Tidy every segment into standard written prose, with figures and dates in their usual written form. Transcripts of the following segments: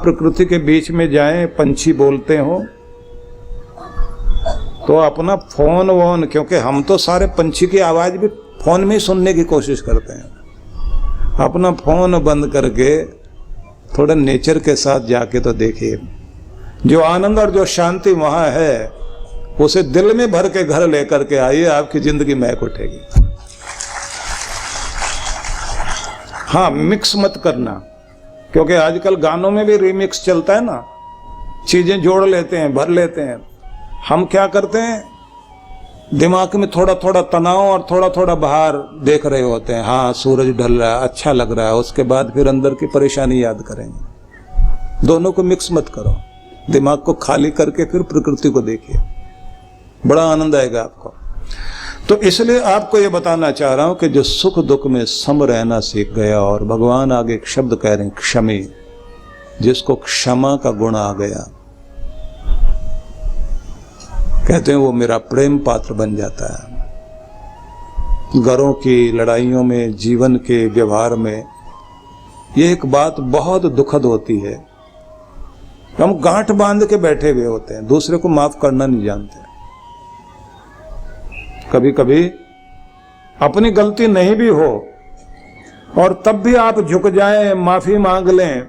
प्रकृति के बीच में जाएं, पंछी बोलते हो तो अपना फोन वोन, क्योंकि हम तो सारे पंछी की आवाज भी फोन में ही सुनने की कोशिश करते हैं, अपना फोन बंद करके थोड़ा नेचर के साथ जाके तो देखिए। जो आनंद और जो शांति वहां है उसे दिल में भर के घर लेकर के आइए, आपकी जिंदगी महक उठेगी। हाँ, मिक्स मत करना, क्योंकि आजकल गानों में भी रीमिक्स चलता है ना, चीजें जोड़ लेते हैं, भर लेते हैं। हम क्या करते हैं, दिमाग में थोड़ा थोड़ा तनाव और थोड़ा थोड़ा बाहर देख रहे होते हैं। हाँ, सूरज ढल रहा है, अच्छा लग रहा है, उसके बाद फिर अंदर की परेशानी याद करेंगे। दोनों को मिक्स मत करो, दिमाग को खाली करके फिर प्रकृति को देखिए, बड़ा आनंद आएगा आपको। तो इसलिए आपको ये बताना चाह रहा हूं कि जो सुख दुख में सम रहना सीख गया, और भगवान आगे एक शब्द कह रहे हैं, क्षमी, जिसको क्षमा का गुण आ गया, कहते हैं वो मेरा प्रेम पात्र बन जाता है। घरों की लड़ाइयों में, जीवन के व्यवहार में ये एक बात बहुत दुखद होती है, हम गांठ बांध के बैठे हुए होते हैं, दूसरे को माफ करना नहीं जानते। कभी कभी अपनी गलती नहीं भी हो और तब भी आप झुक जाएं, माफी मांग लें,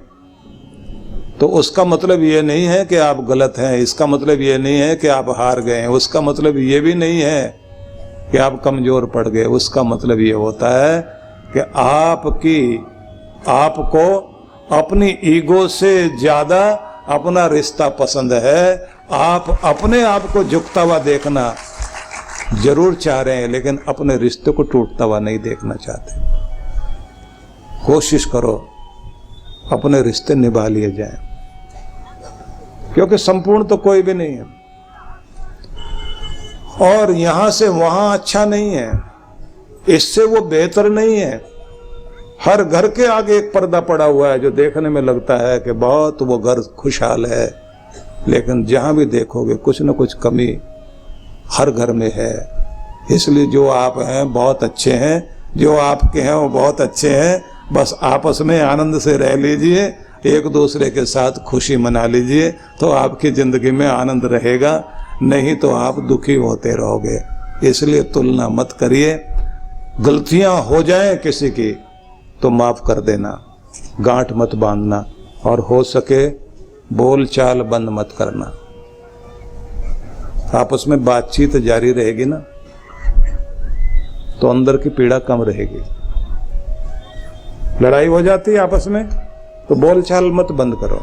तो उसका मतलब ये नहीं है कि आप गलत हैं, इसका मतलब ये नहीं है कि आप हार गए हैं, उसका मतलब ये भी नहीं है कि आप कमजोर पड़ गए। उसका मतलब ये होता है कि आपको अपनी ईगो से ज्यादा अपना रिश्ता पसंद है। आप अपने आप को झुकता हुआ देखना जरूर चाह रहे हैं, लेकिन अपने रिश्ते को टूटता हुआ नहीं देखना चाहते। कोशिश करो अपने रिश्ते निभा लिए जाएं, क्योंकि संपूर्ण तो कोई भी नहीं है, और यहां से वहां अच्छा नहीं है, इससे वो बेहतर नहीं है। हर घर के आगे एक पर्दा पड़ा हुआ है जो देखने में लगता है कि बहुत वो घर खुशहाल है, लेकिन जहां भी देखोगे कुछ न कुछ कमी हर घर में है। इसलिए जो आप हैं बहुत अच्छे हैं, जो आपके हैं वो बहुत अच्छे हैं, बस आपस में आनंद से रह लीजिए, एक दूसरे के साथ खुशी मना लीजिए, तो आपकी जिंदगी में आनंद रहेगा, नहीं तो आप दुखी होते रहोगे। इसलिए तुलना मत करिए, गलतियां हो जाएं किसी की तो माफ कर देना, गांठ मत बांधना, और हो सके बोल चाल बंद मत करना। आपस में बातचीत जारी रहेगी ना, तो अंदर की पीड़ा कम रहेगी। लड़ाई हो जाती है आपस में तो बोल चाल मत बंद करो।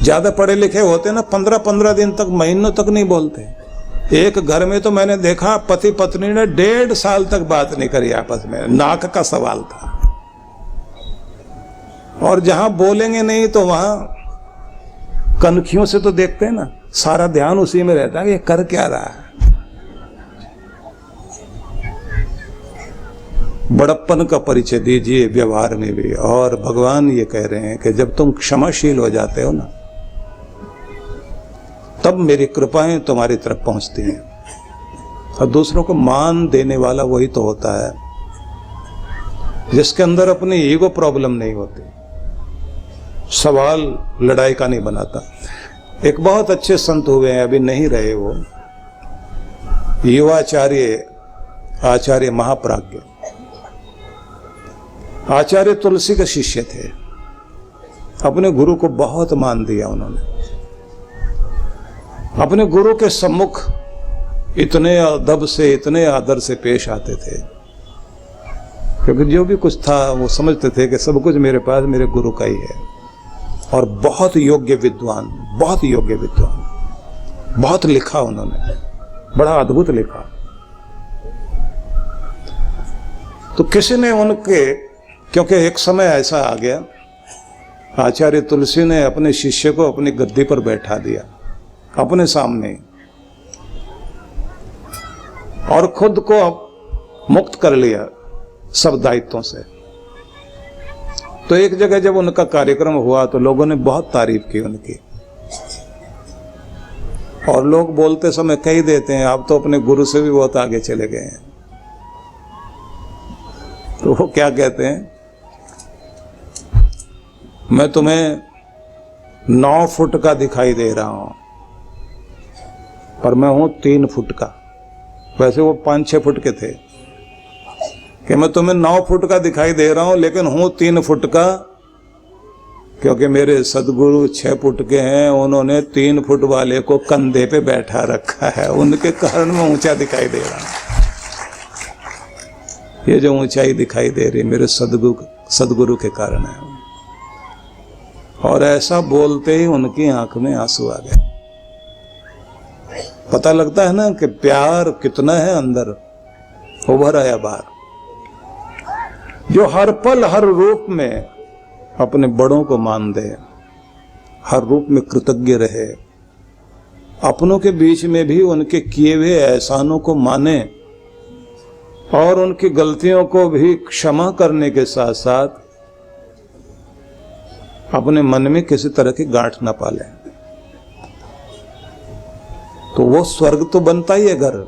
ज्यादा पढ़े लिखे होते ना 15-15 दिन तक, महीनों तक नहीं बोलते। एक घर में तो मैंने देखा पति पत्नी ने 1.5 साल तक बात नहीं करी आपस में, नाक का सवाल था। और जहां बोलेंगे नहीं तो वहां कनखियों से तो देखते हैं ना, सारा ध्यान उसी में रहता है, ये कर क्या रहा है। बड़प्पन का परिचय दीजिए व्यवहार में भी। और भगवान ये कह रहे हैं कि जब तुम क्षमाशील हो जाते हो ना, तब मेरी कृपाएं तुम्हारी तरफ पहुंचती हैं। और दूसरों को मान देने वाला वही तो होता है जिसके अंदर अपनी ईगो प्रॉब्लम नहीं होती, सवाल लड़ाई का नहीं बनाता। एक बहुत अच्छे संत हुए हैं, अभी नहीं रहे वो, युवाचार्य आचार्य महाप्राज्ञ, आचार्य तुलसी के शिष्य थे। अपने गुरु को बहुत मान दिया उन्होंने, अपने गुरु के सम्मुख इतने अदब से, इतने आदर से पेश आते थे, क्योंकि जो भी कुछ था वो समझते थे कि सब कुछ मेरे पास मेरे गुरु का ही है। और बहुत योग्य विद्वान, बहुत योग्य विद्वान, बहुत लिखा उन्होंने, बड़ा अद्भुत लिखा। तो किसी ने उनके, क्योंकि एक समय ऐसा आ गया, आचार्य तुलसी ने अपने शिष्य को अपनी गद्दी पर बैठा दिया अपने सामने, और खुद को मुक्त कर लिया सब दायित्वों से। तो एक जगह जब उनका कार्यक्रम हुआ तो लोगों ने बहुत तारीफ की उनकी, और लोग बोलते समय कह देते हैं आप तो अपने गुरु से भी बहुत आगे चले गए हैं। तो वो क्या कहते हैं, मैं तुम्हें 9 फुट का दिखाई दे रहा हूं, पर मैं हूं 3 फुट का। वैसे वो 5-6 फुट के थे कि मैं तुम्हें 9 फुट का दिखाई दे रहा हूं, लेकिन हूं 3 फुट का, क्योंकि मेरे सदगुरु 6 फुट के हैं। उन्होंने 3 फुट वाले को कंधे पे बैठा रखा है, उनके कारण मैं ऊंचा दिखाई दे रहा हूं। ये जो ऊंचाई दिखाई दे रही मेरे सदगुरु के कारण है। और ऐसा बोलते ही उनकी आंख में आंसू आ गए। पता लगता है ना कि प्यार कितना है अंदर उभर आया बाहर, जो हर पल हर रूप में अपने बड़ों को मान दे, हर रूप में कृतज्ञ रहे, अपनों के बीच में भी उनके किए हुए एहसानों को माने और उनकी गलतियों को भी क्षमा करने के साथ साथ अपने मन में किसी तरह की गांठ ना पाले, तो वो स्वर्ग तो बनता ही है घर।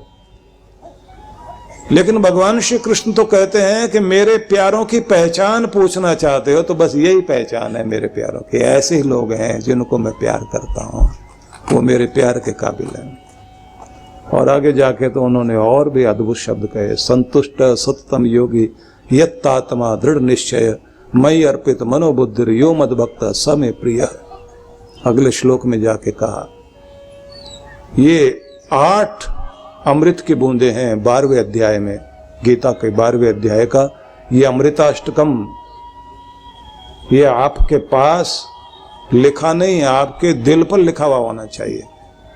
लेकिन भगवान श्री कृष्ण तो कहते हैं कि मेरे प्यारों की पहचान पूछना चाहते हो तो बस यही पहचान है मेरे प्यारों की। ऐसे ही लोग हैं जिनको मैं प्यार करता हूं, वो मेरे प्यार के काबिल हैं। और आगे जाके तो उन्होंने और भी अद्भुत शब्द कहे, संतुष्ट सततम योगी यत्तात्मा दृढ़ निश्चय मई अर्पित मनोबुद्धिर यो मद भक्त समे प्रिय। अगले श्लोक में जाके कहा, ये 8 अमृत की बूंदे हैं 12वें अध्याय में, गीता के 12वें अध्याय का ये अमृताष्टकम। ये आपके पास लिखा नहीं, आपके दिल पर लिखा हुआ होना चाहिए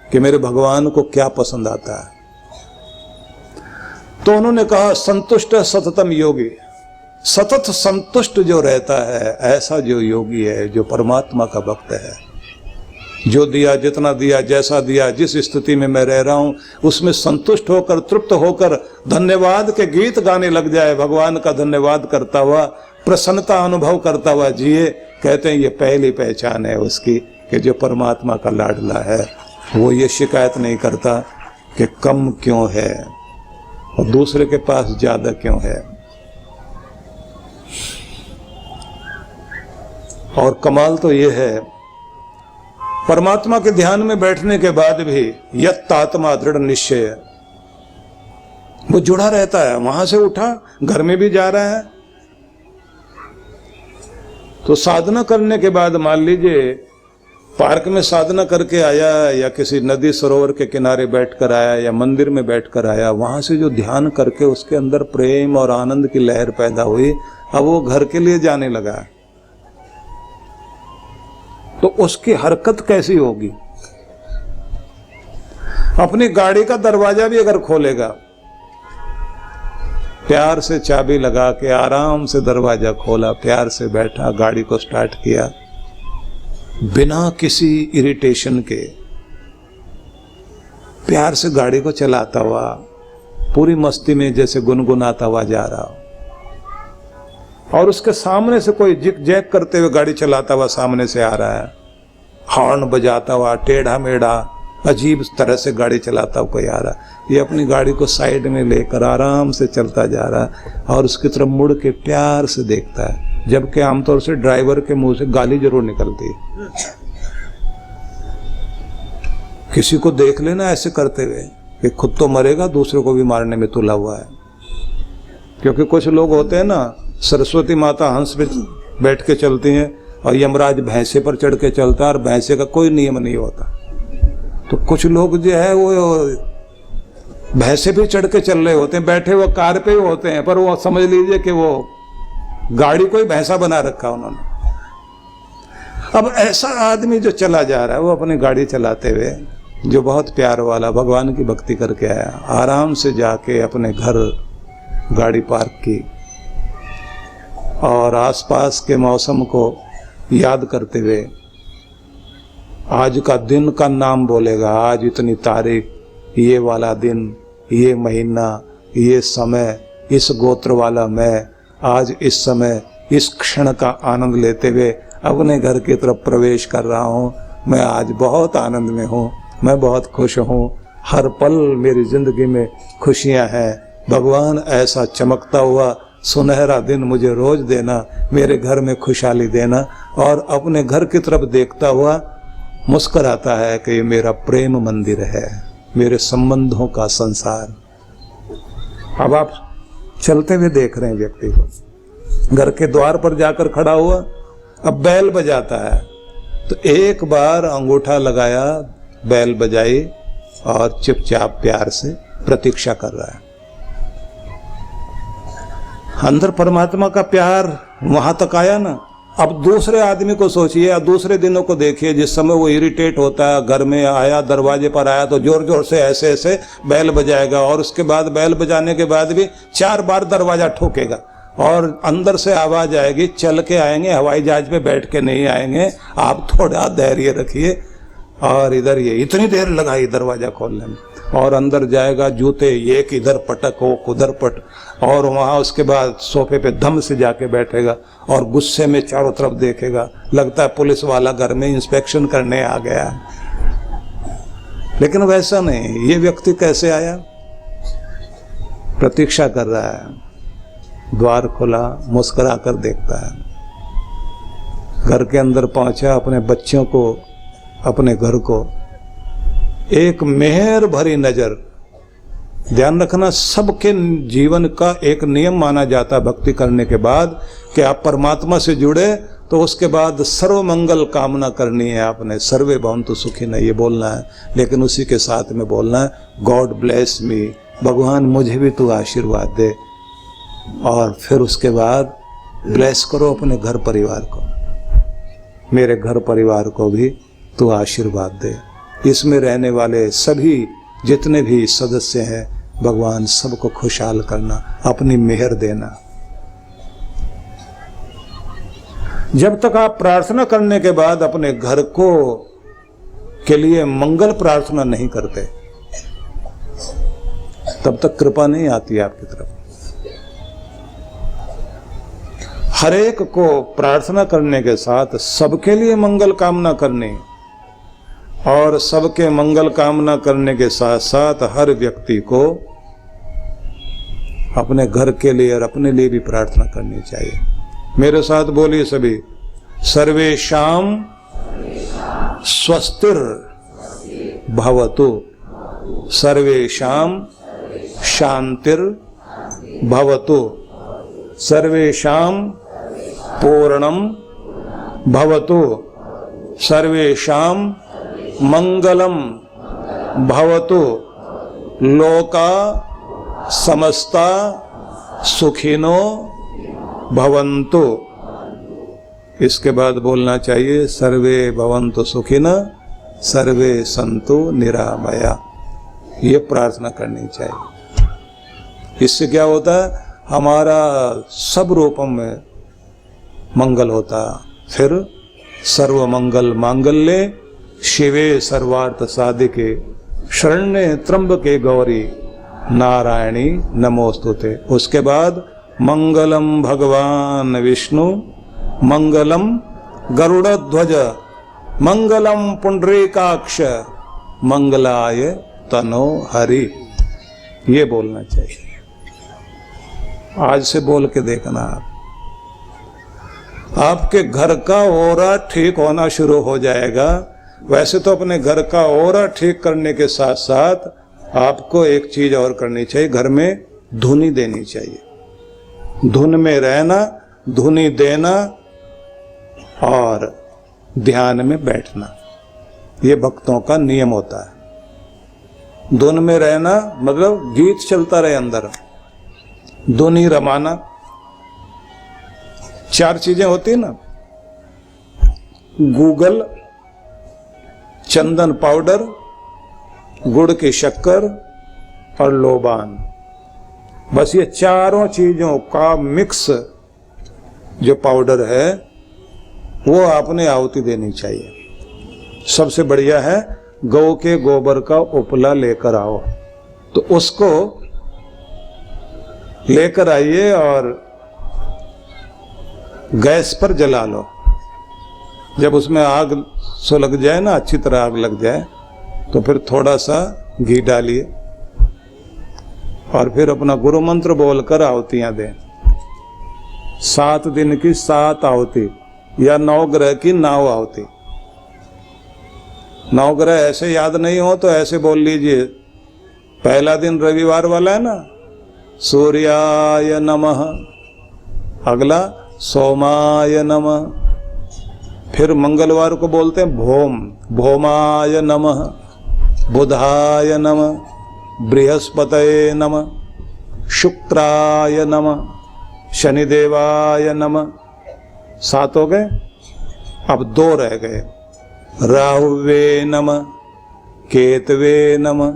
कि मेरे भगवान को क्या पसंद आता है। तो उन्होंने कहा संतुष्ट सततम योगी, सतत संतुष्ट जो रहता है ऐसा जो योगी है, जो परमात्मा का भक्त है, जो दिया जितना दिया जैसा दिया जिस स्थिति में मैं रह रहा हूं उसमें संतुष्ट होकर तृप्त होकर धन्यवाद के गीत गाने लग जाए, भगवान का धन्यवाद करता हुआ प्रसन्नता अनुभव करता हुआ जिए। कहते हैं ये पहली पहचान है उसकी कि जो परमात्मा का लाडला है वो ये शिकायत नहीं करता कि कम क्यों है और दूसरे के पास ज्यादा क्यों है। और कमाल तो ये है, परमात्मा के ध्यान में बैठने के बाद भी यत्तात्मा दृढ़ निश्चय, वो जुड़ा रहता है। वहां से उठा घर में भी जा रहा है, तो साधना करने के बाद मान लीजिए पार्क में साधना करके आया या किसी नदी सरोवर के किनारे बैठकर आया या मंदिर में बैठकर आया, वहां से जो ध्यान करके उसके अंदर प्रेम और आनंद की लहर पैदा हुई, अब वो घर के लिए जाने लगा, तो उसकी हरकत कैसी होगी। अपनी गाड़ी का दरवाजा भी अगर खोलेगा, प्यार से चाबी लगा के आराम से दरवाजा खोला, प्यार से बैठा, गाड़ी को स्टार्ट किया बिना किसी इरिटेशन के, प्यार से गाड़ी को चलाता हुआ पूरी मस्ती में जैसे गुनगुनाता हुआ जा रहा, और उसके सामने से कोई जिक जैक करते हुए गाड़ी चलाता हुआ सामने से आ रहा है, हॉर्न बजाता हुआ टेढ़ा मेढ़ा अजीब तरह से गाड़ी चलाता हुआ कोई आ रहा है, ये अपनी गाड़ी को साइड में लेकर आराम से चलता जा रहा है और उसकी तरफ मुड़ के प्यार से देखता है, जबकि आमतौर से ड्राइवर के मुंह से गाली जरूर निकलती है। किसी को देख लेना ऐसे करते हुए कि खुद तो मरेगा, दूसरे को भी मारने में तुला हुआ है। क्योंकि कुछ लोग होते हैं ना, सरस्वती माता हंस पे बैठ के चलती हैं और यमराज भैंसे पर चढ़ के चलता है और भैंसे का कोई नियम नहीं होता। तो कुछ लोग जो है वो भैंसे भी चढ़ के चल रहे होते हैं, बैठे वो कार पे ही होते हैं, पर वो समझ लीजिए कि वो गाड़ी को ही भैंसा बना रखा उन्होंने। अब ऐसा आदमी जो चला जा रहा है, वो अपनी गाड़ी चलाते हुए जो बहुत प्यार वाला भगवान की भक्ति करके आया, आराम से जाके अपने घर गाड़ी पार्क की और आसपास के मौसम को याद करते हुए आज का दिन का नाम बोलेगा, आज इतनी तारीख, ये वाला दिन, ये महीना, ये समय, इस गोत्र वाला मैं आज इस समय इस क्षण का आनंद लेते हुए अपने घर की तरफ प्रवेश कर रहा हूँ। मैं आज बहुत आनंद में हूँ, मैं बहुत खुश हूँ, हर पल मेरी जिंदगी में खुशियाँ हैं। भगवान ऐसा चमकता हुआ सुनहरा दिन मुझे रोज देना, मेरे घर में खुशहाली देना। और अपने घर की तरफ देखता हुआ मुस्कुराता है कि ये मेरा प्रेम मंदिर है, मेरे संबंधों का संसार। अब आप चलते हुए देख रहे हैं व्यक्ति को, घर के द्वार पर जाकर खड़ा हुआ, अब बैल बजाता है तो एक बार अंगूठा लगाया, बैल बजाई और चुपचाप प्यार से प्रतीक्षा कर रहा है। अंदर परमात्मा का प्यार वहां तक आया ना। अब दूसरे आदमी को सोचिए, अब दूसरे दिनों को देखिए, जिस समय वो इरिटेट होता है, घर में आया, दरवाजे पर आया तो जोर जोर से ऐसे ऐसे बैल बजाएगा, और उसके बाद बैल बजाने के बाद भी 4 बार दरवाजा ठोकेगा और अंदर से आवाज आएगी, चल के आएंगे, हवाई जहाज पे बैठ के नहीं आएंगे, आप थोड़ा धैर्य रखिए। और इधर ये इतनी देर लगाई दरवाजा खोलने में, और अंदर जाएगा, जूते एक इधर पटक वो उधर पट, और वहां उसके बाद सोफे पे धम से जाके बैठेगा और गुस्से में चारों तरफ देखेगा, लगता है पुलिस वाला घर में इंस्पेक्शन करने आ गया। लेकिन वैसा नहीं, ये व्यक्ति कैसे आया? प्रतीक्षा कर रहा है, द्वार खुला, मुस्कुरा कर देखता है। घर के अंदर पहुंचा, अपने बच्चों को, अपने घर को एक मेहर भरी नजर। ध्यान रखना, सबके जीवन का एक नियम माना जाता भक्ति करने के बाद कि आप परमात्मा से जुड़े तो उसके बाद सर्व मंगल कामना करनी है आपने, सर्वे भवन्तु सुखिनः ये बोलना है। लेकिन उसी के साथ में बोलना है, गॉड ब्लेस मी, भगवान मुझे भी तू आशीर्वाद दे। और फिर उसके बाद ब्लेस करो अपने घर परिवार को, मेरे घर परिवार को भी तू आशीर्वाद दे, इसमें रहने वाले सभी जितने भी सदस्य हैं भगवान सबको खुशहाल करना, अपनी मेहर देना। जब तक आप प्रार्थना करने के बाद अपने घर को के लिए मंगल प्रार्थना नहीं करते, तब तक कृपा नहीं आती आपकी तरफ। हर एक को प्रार्थना करने के साथ सबके लिए मंगल कामना करनी, और सबके मंगल कामना करने के साथ साथ हर व्यक्ति को अपने घर के लिए और अपने लिए भी प्रार्थना करनी चाहिए। मेरे साथ बोलिए सभी, सर्वेषां स्वस्तिर् भवतु, सर्वेषां शांतिर् भवतु, सर्वेषां पूर्णं भवतु, सर्वेषां मंगलम भवतु, लोका समस्ता सुखिनो भवन्तु। इसके बाद बोलना चाहिए, सर्वे भवन्तु सुखिनः सर्वे सन्तु निरामया। ये प्रार्थना करनी चाहिए। इससे क्या होता है, हमारा सब रूपों में मंगल होता। फिर सर्व मंगल मांगल्ये शिवे सर्वार्थ साधिके शरण्ये त्र्यंबके गौरी नारायणी नमोस्तुते। उसके बाद मंगलम भगवान विष्णु, मंगलम गरुड़ध्वज, मंगलम पुंडरीकाक्ष, मंगलाय तनो हरि। ये बोलना चाहिए। आज से बोल के देखना, आपके घर का ओरा ठीक होना शुरू हो जाएगा। वैसे तो अपने घर का ओरा ठीक करने के साथ साथ आपको एक चीज और करनी चाहिए, घर में धुनी देनी चाहिए। धुन में रहना, धुनी देना और ध्यान में बैठना, ये भक्तों का नियम होता है। धुन में रहना मतलब गीत चलता रहे अंदर, धुनी रमाना, 4 चीजें होती है ना, गूगल, चंदन पाउडर, गुड़ की शक्कर और लोबान। बस ये चारों चीजों का मिक्स जो पाउडर है वो आपने आहुति देनी चाहिए। सबसे बढ़िया है गौ के गोबर का उपला लेकर आओ, तो उसको लेकर आइए और गैस पर जला लो। जब उसमें आग सुलग जाए ना, अच्छी तरह आग लग जाए, तो फिर थोड़ा सा घी डालिए और फिर अपना गुरु मंत्र बोलकर आहुतियां दें। 7 दिन की 7 आहुति, या नवग्रह की नाव आहुति। नवग्रह ऐसे याद नहीं हो तो ऐसे बोल लीजिए, पहला दिन रविवार वाला है ना, सूर्याय नमः, अगला सोमाय नमः, फिर मंगलवार को बोलते हैं भोम, भोमाय नमः, बुधाय नमः, बृहस्पतये नमः, शुक्राय नमः, शनिदेवाय नमः। 7 हो गए, अब 2 रह गए, राहुवे नमः, केतवे नमः।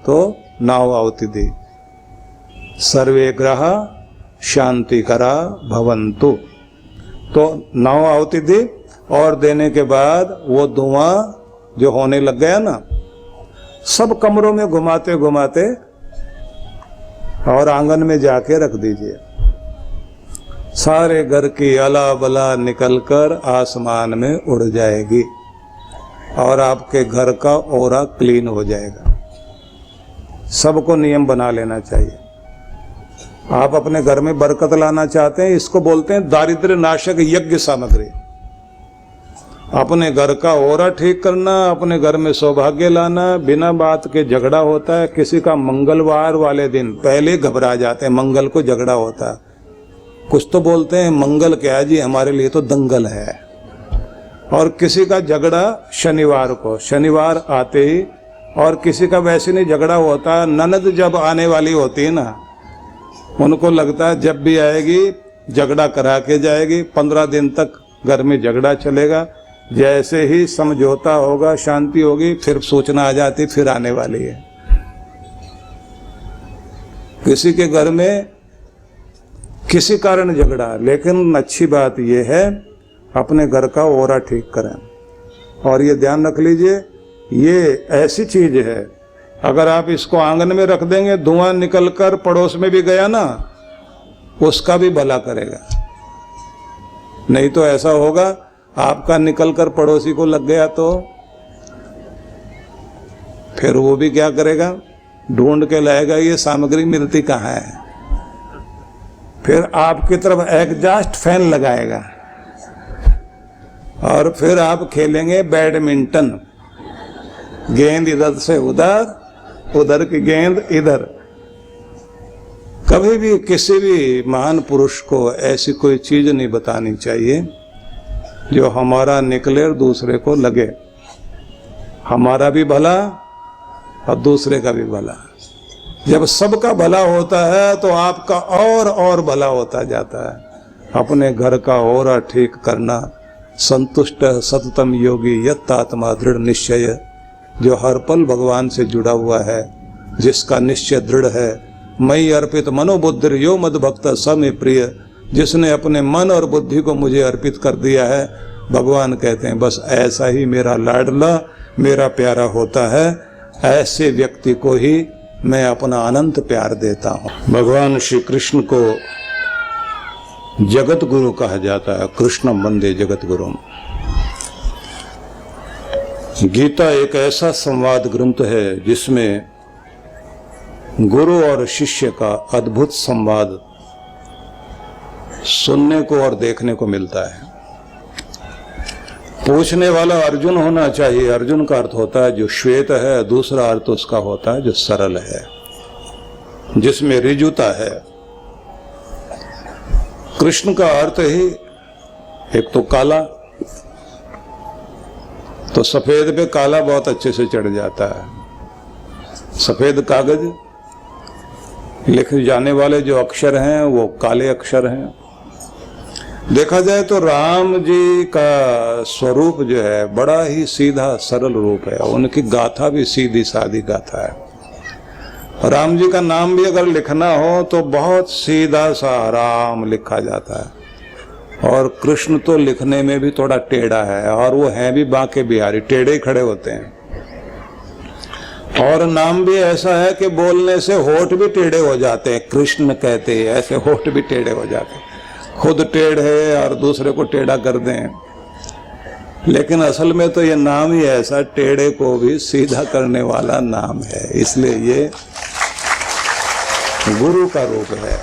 तो 9 आहुति दी। सर्वे ग्रह शांतिकरा भवन्तु। तो 9 आहुति दी और देने के बाद वो धुआं जो होने लग गया ना, सब कमरों में घुमाते घुमाते और आंगन में जाके रख दीजिए। सारे घर की अला बला निकलकर आसमान में उड़ जाएगी और आपके घर का ओरा क्लीन हो जाएगा। सबको नियम बना लेना चाहिए। आप अपने घर में बरकत लाना चाहते हैं, इसको बोलते हैं दारिद्र्य नाशक यज्ञ सामग्री। अपने घर का ओरा ठीक करना, अपने घर में सौभाग्य लाना, बिना बात के झगड़ा होता है। किसी का मंगलवार वाले दिन पहले घबरा जाते हैं, मंगल को झगड़ा होता है। कुछ तो बोलते हैं मंगल क्या है जी, हमारे लिए तो दंगल है। और किसी का झगड़ा शनिवार को, शनिवार आते ही, और किसी का वैसे नहीं झगड़ा होता। ननद जब आने वाली होती है ना, उनको लगता है जब भी आएगी झगड़ा करा के जाएगी, 15 दिन तक घर में झगड़ा चलेगा। जैसे ही समझौता होगा, शांति होगी, फिर सूचना आ जाती फिर आने वाली है। किसी के घर में किसी कारण झगड़ा, लेकिन अच्छी बात यह है अपने घर का ओरा ठीक करें। और ये ध्यान रख लीजिए, ये ऐसी चीज है, अगर आप इसको आंगन में रख देंगे, धुआं निकलकर पड़ोस में भी गया ना, उसका भी भला करेगा। नहीं तो ऐसा होगा आपका निकलकर पड़ोसी को लग गया तो फिर वो भी क्या करेगा, ढूंढ के लाएगा ये सामग्री मिलती कहाँ है। फिर आपकी तरफ एग्जॉस्ट फैन लगाएगा और फिर आप खेलेंगे बैडमिंटन। गेंद इधर से उधर, उधर की गेंद इधर। कभी भी किसी भी महान पुरुष को ऐसी कोई चीज नहीं बतानी चाहिए जो हमारा निकले और दूसरे को लगे। हमारा भी भला और दूसरे का भी भला। जब सबका भला होता है तो आपका और भला होता जाता है। अपने घर का ओरा ठीक करना। संतुष्ट सततम योगी यत्तात्मा दृढ़ निश्चय, जो हर पल भगवान से जुड़ा हुआ है, जिसका निश्चय दृढ़ है। मई अर्पित मनोबुद्धि यो मद भक्त समे प्रिय, जिसने अपने मन और बुद्धि को मुझे अर्पित कर दिया है। भगवान कहते हैं बस ऐसा ही मेरा लाडला, मेरा प्यारा होता है। ऐसे व्यक्ति को ही मैं अपना अनंत प्यार देता हूँ। भगवान श्री कृष्ण को जगत गुरु कहा जाता है। कृष्ण वंदे जगत गुरु। गीता एक ऐसा संवाद ग्रंथ है जिसमें गुरु और शिष्य का अद्भुत संवाद सुनने को और देखने को मिलता है। पूछने वाला अर्जुन होना चाहिए। अर्जुन का अर्थ होता है जो श्वेत है, दूसरा अर्थ उसका होता है जो सरल है, जिसमें ऋजुता है। कृष्ण का अर्थ ही एक तो काला, तो सफेद पे काला बहुत अच्छे से चढ़ जाता है। सफेद कागज लिखे जाने वाले जो अक्षर हैं वो काले अक्षर हैं। देखा जाए तो राम जी का स्वरूप जो है बड़ा ही सीधा सरल रूप है। उनकी गाथा भी सीधी सादी गाथा है। राम जी का नाम भी अगर लिखना हो तो बहुत सीधा सा राम लिखा जाता है। और कृष्ण तो लिखने में भी थोड़ा टेढ़ा है, और वो हैं भी बांके बिहारी, टेढ़े ही खड़े होते हैं। और नाम भी ऐसा है कि बोलने से होठ भी टेढ़े हो जाते हैं। कृष्ण कहते हैं, ऐसे होठ भी टेढ़े हो जाते हैं। खुद टेढ़े और दूसरे को टेढ़ा कर दें। लेकिन असल में तो ये नाम ही ऐसा टेढ़े को भी सीधा करने वाला नाम है, इसलिए ये गुरु का रूप है।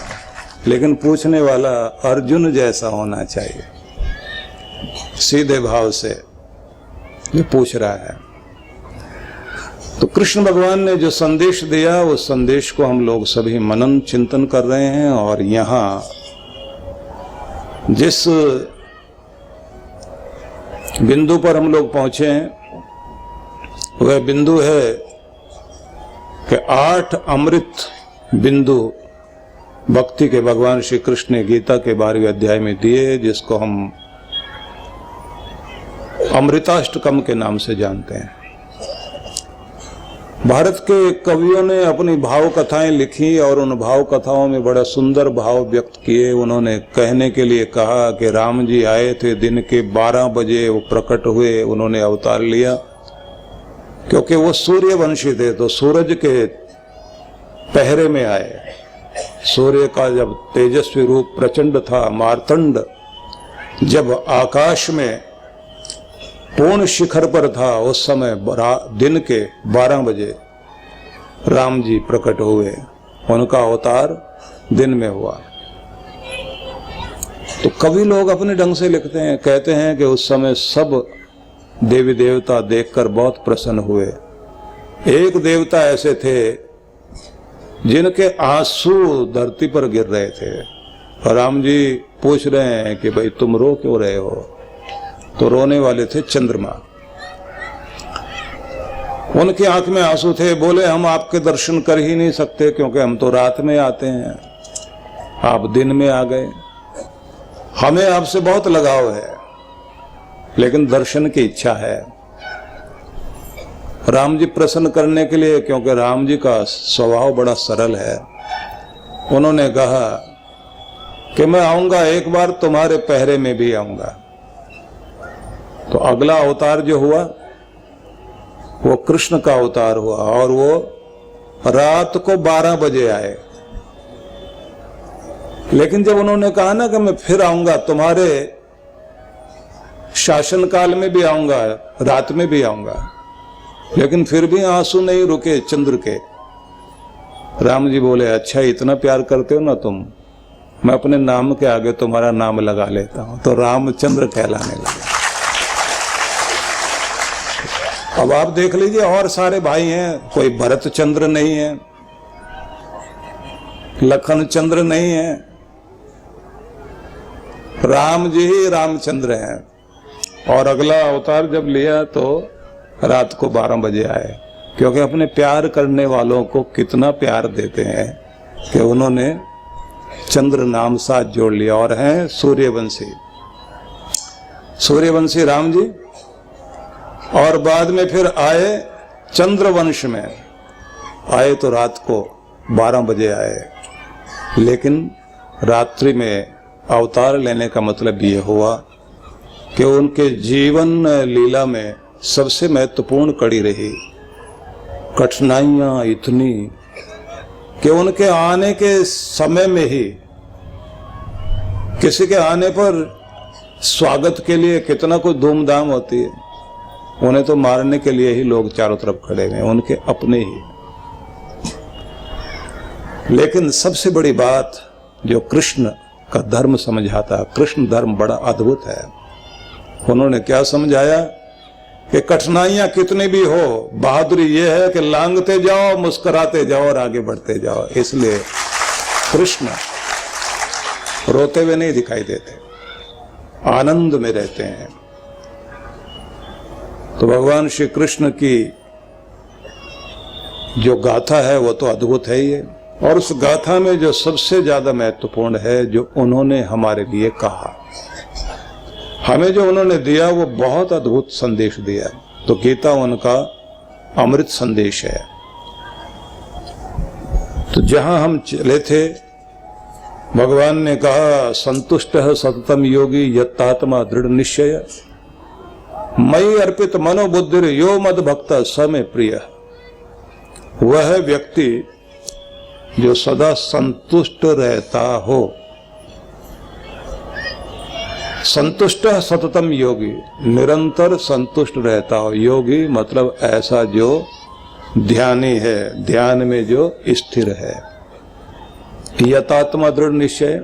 लेकिन पूछने वाला अर्जुन जैसा होना चाहिए। सीधे भाव से ये पूछ रहा है। तो कृष्ण भगवान ने जो संदेश दिया, उस संदेश को हम लोग सभी मनन चिंतन कर रहे हैं। और यहाँ जिस बिंदु पर हम लोग पहुंचे हैं, वह बिंदु है कि 8 अमृत बिंदु भक्ति के भगवान श्री कृष्ण ने गीता के 12वें अध्याय में दिए, जिसको हम अमृताष्टकम के नाम से जानते हैं। भारत के कवियों ने अपनी भाव कथाएं लिखी और उन भाव कथाओं में बड़ा सुंदर भाव व्यक्त किए। उन्होंने कहने के लिए कहा कि राम जी आए थे, दिन के 12 बजे वो प्रकट हुए, उन्होंने अवतार लिया। क्योंकि वो सूर्यवंशी थे तो सूरज के पहरे में आए। सूर्य का जब तेजस्वी रूप प्रचंड था, मार्तंड जब आकाश में पूर्ण शिखर पर था, उस समय दिन के 12 बजे राम जी प्रकट हुए। उनका अवतार दिन में हुआ। तो कवि लोग अपने ढंग से लिखते हैं, कहते हैं कि उस समय सब देवी देवता देखकर बहुत प्रसन्न हुए। एक देवता ऐसे थे जिनके आंसू धरती पर गिर रहे थे, और राम जी पूछ रहे हैं कि भाई तुम रो क्यों रहे हो? तो रोने वाले थे चंद्रमा। उनकी आंख में आंसू थे। बोले हम आपके दर्शन कर ही नहीं सकते, क्योंकि हम तो रात में आते हैं, आप दिन में आ गए। हमें आपसे बहुत लगाव है, लेकिन दर्शन की इच्छा है। राम जी प्रसन्न करने के लिए, क्योंकि राम जी का स्वभाव बड़ा सरल है, उन्होंने कहा कि मैं आऊंगा, एक बार तुम्हारे पहरे में भी आऊंगा। तो अगला अवतार जो हुआ वो कृष्ण का अवतार हुआ, और वो रात को 12 बजे आए। लेकिन जब उन्होंने कहा ना कि मैं फिर आऊंगा, तुम्हारे शासन काल में भी आऊंगा, रात में भी आऊंगा, लेकिन फिर भी आंसू नहीं रुके चंद्र के। राम जी बोले अच्छा इतना प्यार करते हो ना तुम, मैं अपने नाम के आगे तुम्हारा नाम लगा लेता हूं। तो रामचंद्र कहलाने लगे। अब आप देख लीजिए, और सारे भाई हैं, कोई भरत चंद्र नहीं है, लखन चंद्र नहीं है, राम जी ही रामचंद्र हैं। और अगला अवतार जब लिया तो रात को 12 बजे आए, क्योंकि अपने प्यार करने वालों को कितना प्यार देते हैं कि उन्होंने चंद्र नाम साथ जोड़ लिया। और हैं सूर्यवंशी, सूर्यवंशी राम जी। और बाद में फिर आए चंद्रवंश में, आए तो रात को 12 बजे आए, लेकिन रात्रि में अवतार लेने का मतलब ये हुआ कि उनके जीवन लीला में सबसे महत्वपूर्ण कड़ी रही कठिनाइयां इतनी कि उनके आने के समय में ही किसी के आने पर स्वागत के लिए कितना कुछ धूमधाम होती है। उन्हें तो मारने के लिए ही लोग चारों तरफ खड़े हुए, उनके अपने ही। लेकिन सबसे बड़ी बात जो कृष्ण का धर्म समझाता, कृष्ण धर्म बड़ा अद्भुत है। उन्होंने क्या समझाया कि कठिनाइयां कितनी भी हो, बहादुरी ये है कि लांघते जाओ, मुस्कुराते जाओ और आगे बढ़ते जाओ। इसलिए कृष्ण रोते हुए नहीं दिखाई देते, आनंद में रहते हैं। तो भगवान श्री कृष्ण की जो गाथा है वो तो अद्भुत है ही है। और उस गाथा में जो सबसे ज्यादा महत्वपूर्ण है, जो उन्होंने हमारे लिए कहा, हमें जो उन्होंने दिया, वो बहुत अद्भुत संदेश दिया। तो गीता उनका अमृत संदेश है। तो जहां हम चले थे, भगवान ने कहा संतुष्ट है सततम योगी यत्तात्मा दृढ़ निश्चय मई अर्पित मनोबुद्धि यो मद भक्त स में प्रिय। वह व्यक्ति जो सदा संतुष्ट रहता हो। संतुष्ट सततम योगी, निरंतर संतुष्ट रहता हो। योगी मतलब ऐसा जो ध्यानी है, ध्यान में जो स्थिर है। यतात्मा दृढ़ निश्चय,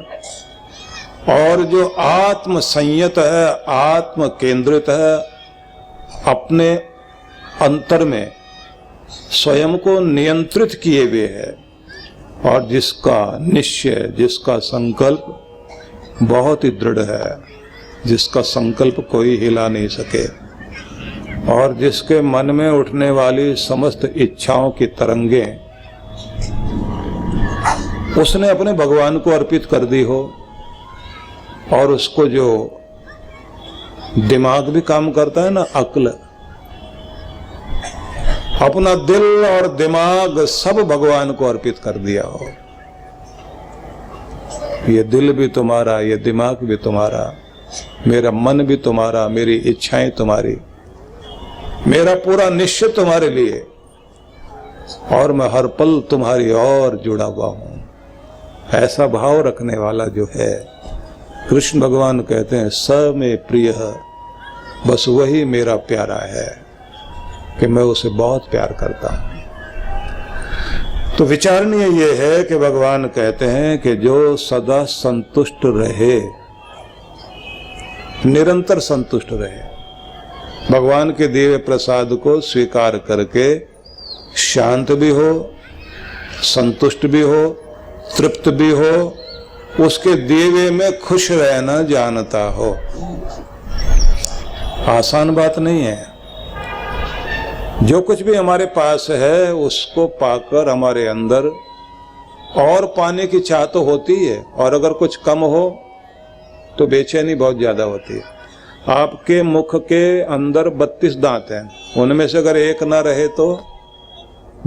और जो आत्म संयत है, आत्म केंद्रित है, अपने अंतर में स्वयं को नियंत्रित किए हुए है, और जिसका निश्चय, जिसका संकल्प बहुत ही दृढ़ है, जिसका संकल्प कोई हिला नहीं सके, और जिसके मन में उठने वाली समस्त इच्छाओं की तरंगें उसने अपने भगवान को अर्पित कर दी हो, और उसको जो दिमाग भी काम करता है ना, अक्ल, अपना दिल और दिमाग सब भगवान को अर्पित कर दिया हो। ये दिल भी तुम्हारा, ये दिमाग भी तुम्हारा, मेरा मन भी तुम्हारा, मेरी इच्छाएं तुम्हारी, मेरा पूरा निश्चय तुम्हारे लिए, और मैं हर पल तुम्हारी और जुड़ा हुआ हूं। ऐसा भाव रखने वाला जो है, कृष्ण भगवान कहते हैं स में प्रिय, बस वही मेरा प्यारा है, कि मैं उसे बहुत प्यार करता हूं। तो विचारणीय ये है कि भगवान कहते हैं कि जो सदा संतुष्ट रहे, निरंतर संतुष्ट रहे, भगवान के दिव्य प्रसाद को स्वीकार करके शांत भी हो, संतुष्ट भी हो, तृप्त भी हो, उसके दिव्य में खुश रहना जानता हो। आसान बात नहीं है। जो कुछ भी हमारे पास है उसको पाकर हमारे अंदर और पाने की चाह तो होती है, और अगर कुछ कम हो तो बेचैनी बहुत ज्यादा होती है। आपके मुख के अंदर 32 दांत हैं, उनमें से अगर एक ना रहे तो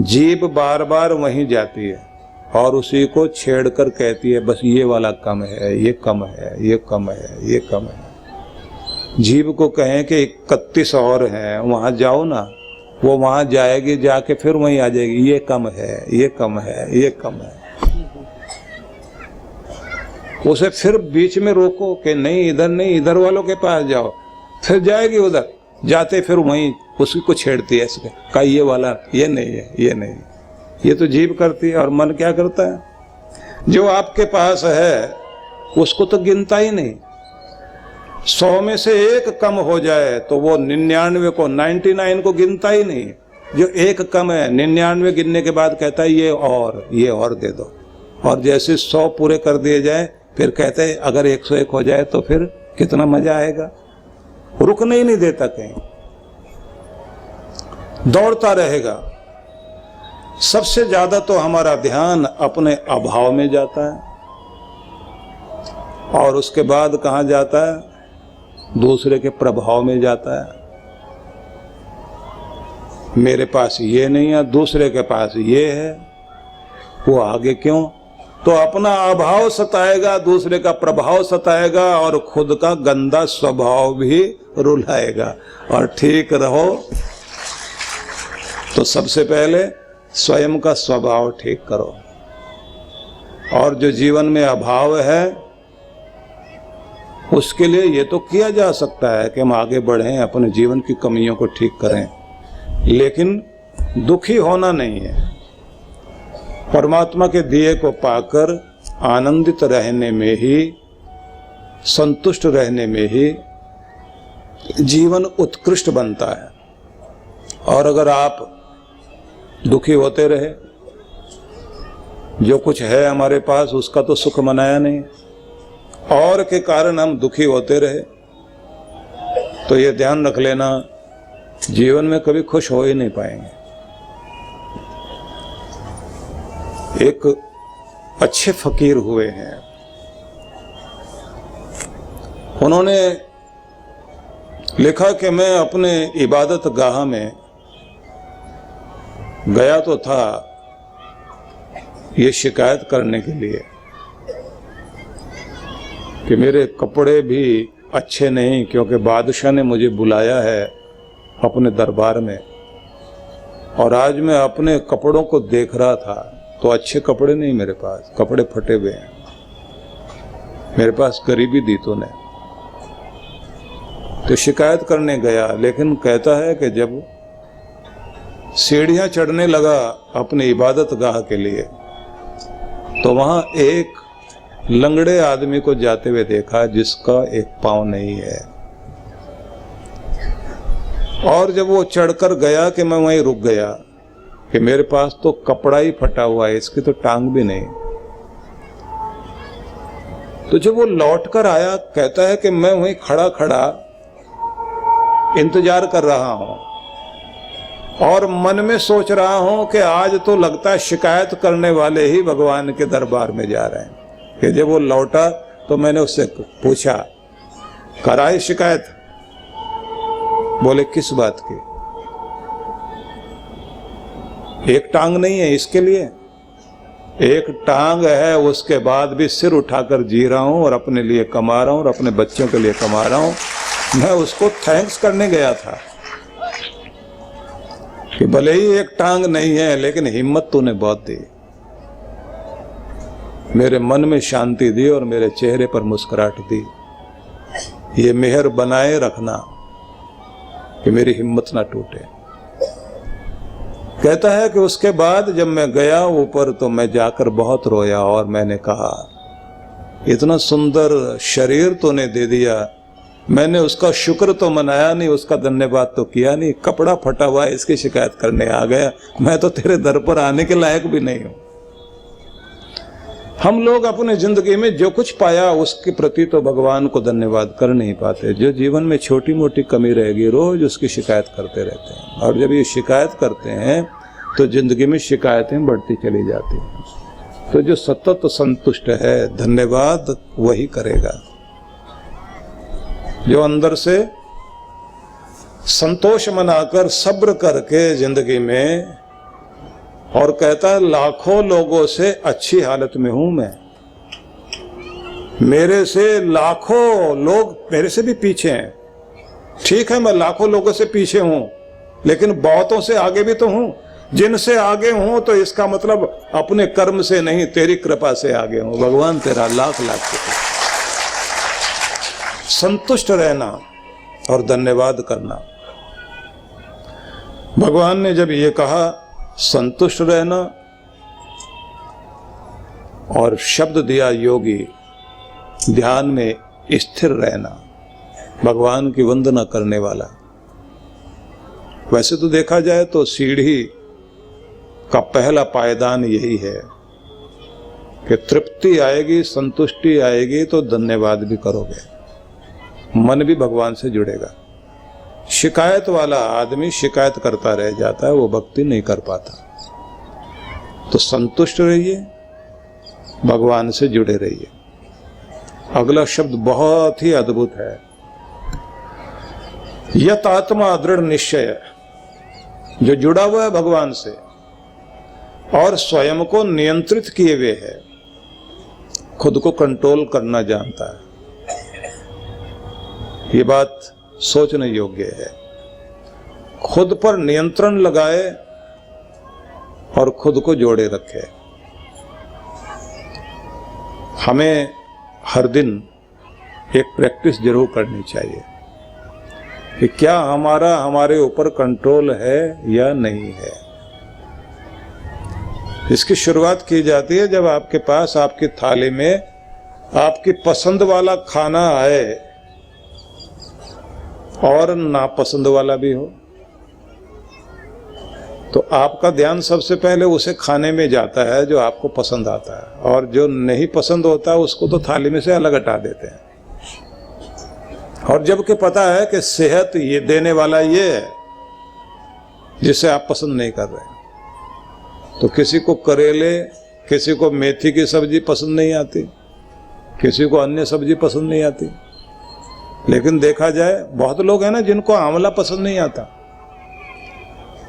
जीभ बार बार वहीं जाती है और उसी को छेड़कर कहती है बस ये वाला कम है, ये कम है, ये कम है, ये कम है। जीभ को कहें कि 31 और हैं, वहां जाओ ना, वो वहां जाएगी, जाके फिर वहीं आ जाएगी, ये कम है, ये कम है, ये कम है। उसे फिर बीच में रोको कि नहीं इधर नहीं, इधर वालों के पास जाओ, फिर जाएगी उधर, जाते फिर वहीं उसी को छेड़ती है, इसके का ये वाला, ये नहीं है, ये नहीं। ये तो जीभ करती है, और मन क्या करता है? जो आपके पास है उसको तो गिनता ही नहीं। 100 में से एक कम हो जाए तो वो 99 को, 99 को गिनता ही नहीं। जो एक कम है, 99 गिनने के बाद कहता है ये और दे दो, और जैसे 100 पूरे कर दिए जाए फिर कहते हैं अगर 101 हो जाए तो फिर कितना मजा आएगा। रुकने ही नहीं देता, कहीं दौड़ता रहेगा। सबसे ज्यादा तो हमारा ध्यान अपने अभाव में जाता है, और उसके बाद कहां जाता है? दूसरे के प्रभाव में जाता है। मेरे पास ये नहीं है, दूसरे के पास ये है, वो आगे क्यों? तो अपना अभाव सताएगा, दूसरे का प्रभाव सताएगा, और खुद का गंदा स्वभाव भी रुलाएगा। और ठीक रहो तो सबसे पहले स्वयं का स्वभाव ठीक करो, और जो जीवन में अभाव है उसके लिए ये तो किया जा सकता है कि हम आगे बढ़ें, अपने जीवन की कमियों को ठीक करें, लेकिन दुखी होना नहीं है। परमात्मा के दिए को पाकर आनंदित रहने में ही, संतुष्ट रहने में ही जीवन उत्कृष्ट बनता है। और अगर आप दुखी होते रहे, जो कुछ है हमारे पास उसका तो सुख मनाया नहीं, और के कारण हम दुखी होते रहे, तो ये ध्यान रख लेना जीवन में कभी खुश हो ही नहीं पाएंगे। एक अच्छे फकीर हुए हैं, उन्होंने लिखा कि मैं अपने इबादत गाह में गया तो था ये शिकायत करने के लिए कि मेरे कपड़े भी अच्छे नहीं, क्योंकि बादशाह ने मुझे बुलाया है अपने दरबार में, और आज मैं अपने कपड़ों को देख रहा था तो अच्छे कपड़े नहीं मेरे पास, कपड़े फटे हुए हैं। मेरे पास गरीबी दी तूने। तो शिकायत करने गया, लेकिन कहता है कि जब सीढ़ियां चढ़ने लगा अपनी इबादत गाह के लिए, तो वहां एक लंगड़े आदमी को जाते हुए देखा जिसका एक पांव नहीं है, और जब वो चढ़कर गया कि मैं वहीं रुक गया कि मेरे पास तो कपड़ा ही फटा हुआ है, इसकी तो टांग भी नहीं। तो जब वो लौटकर आया कहता है कि मैं वहीं खड़ा खड़ा इंतजार कर रहा हूं और मन में सोच रहा हूं कि आज तो लगता है शिकायत करने वाले ही भगवान के दरबार में जा रहे हैं। कि जब वो लौटा तो मैंने उससे पूछा, कराई शिकायत? बोले किस बात की? एक टांग नहीं है इसके लिए? एक टांग है, उसके बाद भी सिर उठाकर जी रहा हूं और अपने लिए कमा रहा हूं और अपने बच्चों के लिए कमा रहा हूं। मैं उसको थैंक्स करने गया था कि भले ही एक टांग नहीं है लेकिन हिम्मत तूने बहुत दी, मेरे मन में शांति दी और मेरे चेहरे पर मुस्कुराहट दी। ये मेहर बनाए रखना कि मेरी हिम्मत ना टूटे। कहता है कि उसके बाद जब मैं गया ऊपर तो मैं जाकर बहुत रोया और मैंने कहा, इतना सुंदर शरीर तूने दे दिया, मैंने उसका शुक्र तो मनाया नहीं, उसका धन्यवाद तो किया नहीं, कपड़ा फटा हुआ है इसकी शिकायत करने आ गया, मैं तो तेरे दर पर आने के लायक भी नहीं हूं। हम लोग अपने जिंदगी में जो कुछ पाया उसके प्रति तो भगवान को धन्यवाद कर नहीं पाते। जो जीवन में छोटी मोटी कमी रहेगी रोज उसकी शिकायत करते रहते हैं, और जब ये शिकायत करते हैं तो जिंदगी में शिकायतें बढ़ती चली जाती हैं। तो जो सतत संतुष्ट है धन्यवाद वही करेगा, जो अंदर से संतोष मनाकर सब्र करके जिंदगी में, और कहता है लाखों लोगों से अच्छी हालत में हूं मैं, मेरे से लाखों लोग मेरे से भी पीछे हैं। ठीक है मैं लाखों लोगों से पीछे हूं लेकिन बहुतों से आगे भी तो हूं। जिनसे आगे हूं तो इसका मतलब अपने कर्म से नहीं तेरी कृपा से आगे हूं। भगवान तेरा लाख लाख शुक्र। संतुष्ट रहना और धन्यवाद करना। भगवान ने जब ये कहा संतुष्ट रहना और शब्द दिया योगी, ध्यान में स्थिर रहना, भगवान की वंदना करने वाला। वैसे तो देखा जाए तो सीढ़ी का पहला पायदान यही है कि तृप्ति आएगी, संतुष्टि आएगी तो धन्यवाद भी करोगे, मन भी भगवान से जुड़ेगा। शिकायत वाला आदमी शिकायत करता रह जाता है, वो भक्ति नहीं कर पाता। तो संतुष्ट रहिए, भगवान से जुड़े रहिए। अगला शब्द बहुत ही अद्भुत है, यत आत्मा दृढ़ निश्चय। जो जुड़ा हुआ है भगवान से और स्वयं को नियंत्रित किए हुए है, खुद को कंट्रोल करना जानता है। ये बात सोचने योग्य है। खुद पर नियंत्रण लगाए और खुद को जोड़े रखे। हमें हर दिन एक प्रैक्टिस जरूर करनी चाहिए कि क्या हमारे ऊपर कंट्रोल है या नहीं है। इसकी शुरुआत की जाती है जब आपके पास आपकी थाली में आपकी पसंद वाला खाना आए और नापसंद वाला भी हो, तो आपका ध्यान सबसे पहले उसे खाने में जाता है जो आपको पसंद आता है, और जो नहीं पसंद होता उसको तो थाली में से अलग हटा देते हैं। और जबकि पता है कि सेहत ये देने वाला ये है जिसे आप पसंद नहीं कर रहे, तो किसी को करेले, किसी को मेथी की सब्जी पसंद नहीं आती, किसी को अन्य सब्जी पसंद नहीं आती। लेकिन देखा जाए बहुत लोग हैं ना जिनको आंवला पसंद नहीं आता।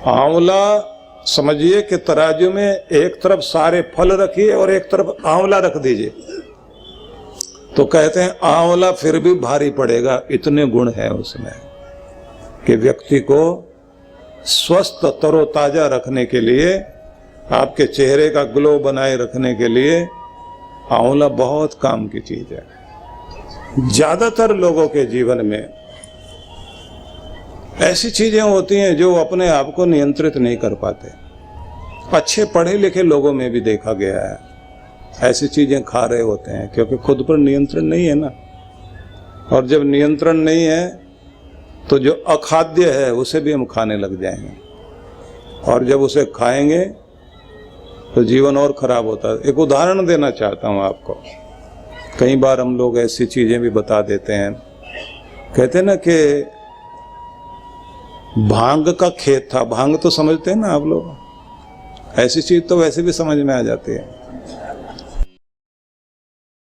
आंवला समझिए कि तराजू में एक तरफ सारे फल रखिए और एक तरफ आंवला रख दीजिए, तो कहते हैं आंवला फिर भी भारी पड़ेगा। इतने गुण हैं उसमें कि व्यक्ति को स्वस्थ तरोताजा रखने के लिए, आपके चेहरे का ग्लो बनाए रखने के लिए आंवला बहुत काम की चीज है। ज्यादातर लोगों के जीवन में ऐसी चीजें होती हैं जो अपने आप को नियंत्रित नहीं कर पाते। अच्छे पढ़े लिखे लोगों में भी देखा गया है, ऐसी चीजें खा रहे होते हैं, क्योंकि खुद पर नियंत्रण नहीं है ना। और जब नियंत्रण नहीं है तो जो अखाद्य है उसे भी हम खाने लग जाएंगे, और जब उसे खाएंगे तो जीवन और खराब होता है। एक उदाहरण देना चाहता हूं आपको। कई बार हम लोग ऐसी चीजें भी बता देते हैं, कहते हैं ना कि भांग का खेत था। भांग तो समझते हैं ना आप लोग, ऐसी चीज तो वैसे भी समझ में आ जाती है।